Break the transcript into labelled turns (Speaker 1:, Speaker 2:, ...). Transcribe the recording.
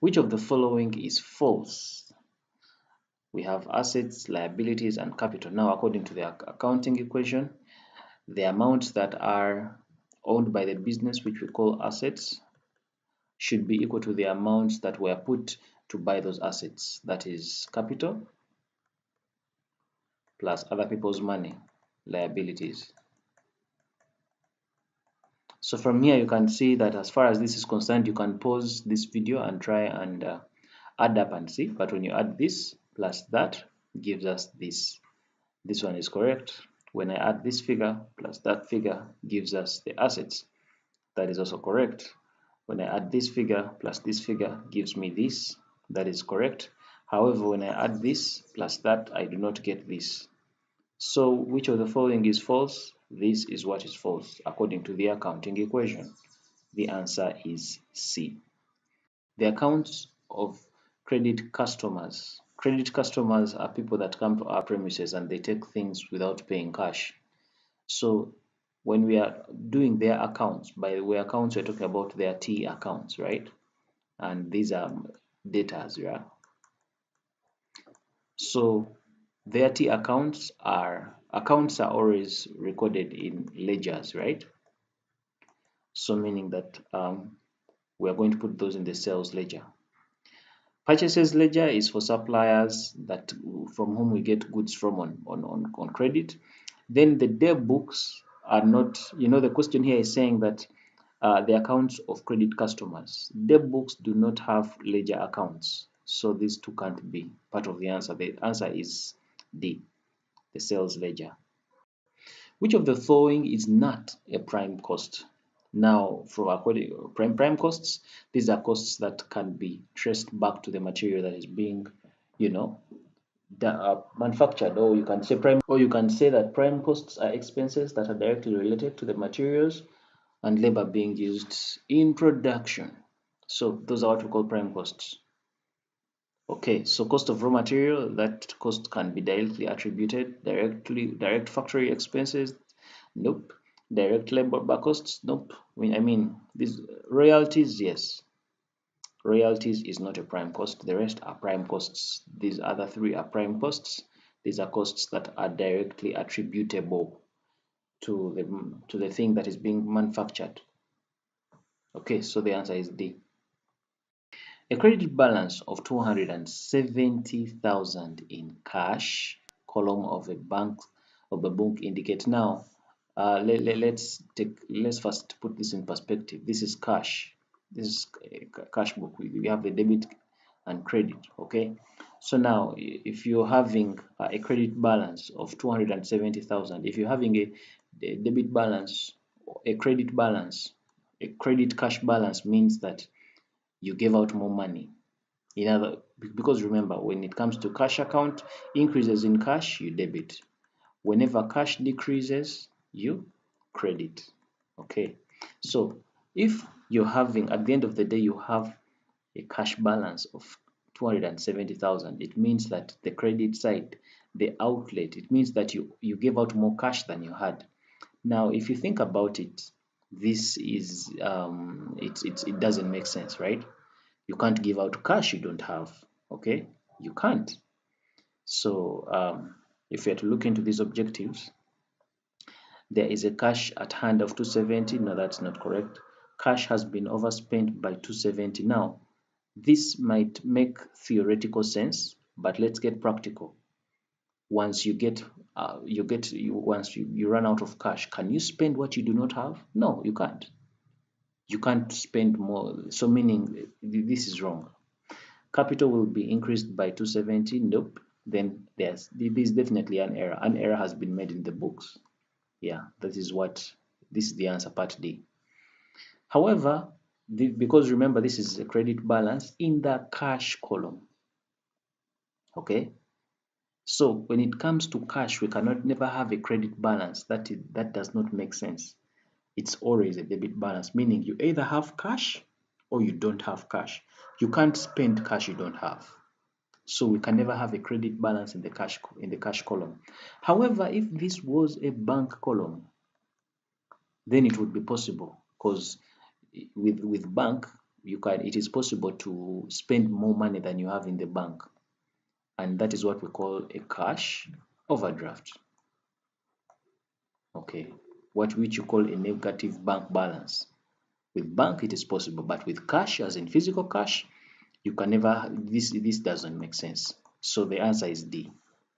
Speaker 1: Which of the following is false? We have assets, liabilities, and capital. Now, according to the accounting equation, the amounts that are owned by the business, which we call assets, should be equal to the amounts that were put to buy those assets. That is capital plus other people's money, liabilities. So from here, you can see that as far as this is concerned, you can pause this video and try and add up and see. But when you add this plus that, gives us this. This one is correct. When I add this figure plus that figure, gives us the assets. That is also correct. When I add this figure plus this figure, gives me this. That is correct. However, when I add this plus that, I do not get this. So which of the following is false? This is what is false according to the accounting equation. The answer is C. The accounts of credit customers. Credit customers are people that come to our premises and they take things without paying cash. So when we are doing their accounts, by the way, accounts, we're talking about their T accounts, right? And these are debtors, yeah. So their T accounts are always recorded in ledgers, right? So meaning that we are going to put those in the sales ledger. Purchases ledger is for suppliers that from whom we get goods from on credit. Then the debt books are not, the question here is saying that the accounts of credit customers. Debt books do not have ledger accounts. So these two can't be part of the answer. The answer is D, the sales ledger. Which of the following is not a prime cost? Now, from according prime costs, these are costs that can be traced back to the material that is being, manufactured, or you can say that prime costs are expenses that are directly related to the materials and labor being used in production. So those are what we call prime costs. Okay, so cost of raw material, that cost can be directly attributed, direct factory expenses, nope. Direct labor costs, nope. I mean, these royalties, yes. Royalties is not a prime cost. The rest are prime costs. These other three are prime costs. These are costs that are directly attributable to the thing that is being manufactured. Okay, so the answer is D. A credit balance of 270,000 in cash column of a book indicates. Now let's first put this in perspective. This is cash. This is a cash book. We have the debit and credit. Okay, so now if you're having a credit balance of 270,000, if you're having a debit balance, a credit balance, a credit cash balance means that you gave out more money. Because remember, when it comes to cash account, increases in cash, you debit. Whenever cash decreases, you credit. Okay, so if you're having, at the end of the day, you have a cash balance of 270,000, it means that the credit side, the outlet, it means that you gave out more cash than you had. Now, if you think about it, this is it doesn't make sense, right? You can't give out cash you don't have. Okay, you can't. So if you are to look into these objectives, there is a cash at hand of 270. No, that's not correct. Cash has been overspent by 270. Now, this might make theoretical sense, but let's get practical. Once you run out of cash, can you spend what you do not have? No, you can't. You can't spend more. So meaning this is wrong. Capital will be increased by 270. Nope. Then there's definitely an error. An error has been made in the books. Yeah, this is the answer, part D. However, because remember this is a credit balance in the cash column. Okay, so when it comes to cash, we cannot never have a credit balance. That does not make sense. It's always a debit balance, meaning you either have cash or you don't have cash. You can't spend cash you don't have. So we can never have a credit balance in the cash column. However, if this was a bank column, then it would be possible, because with bank, it is possible to spend more money than you have in the bank, and that is what we call a cash overdraft. Okay, which you call a negative bank balance. With bank it is possible, but with cash, as in physical cash, you can never, this doesn't make sense. So the answer is D.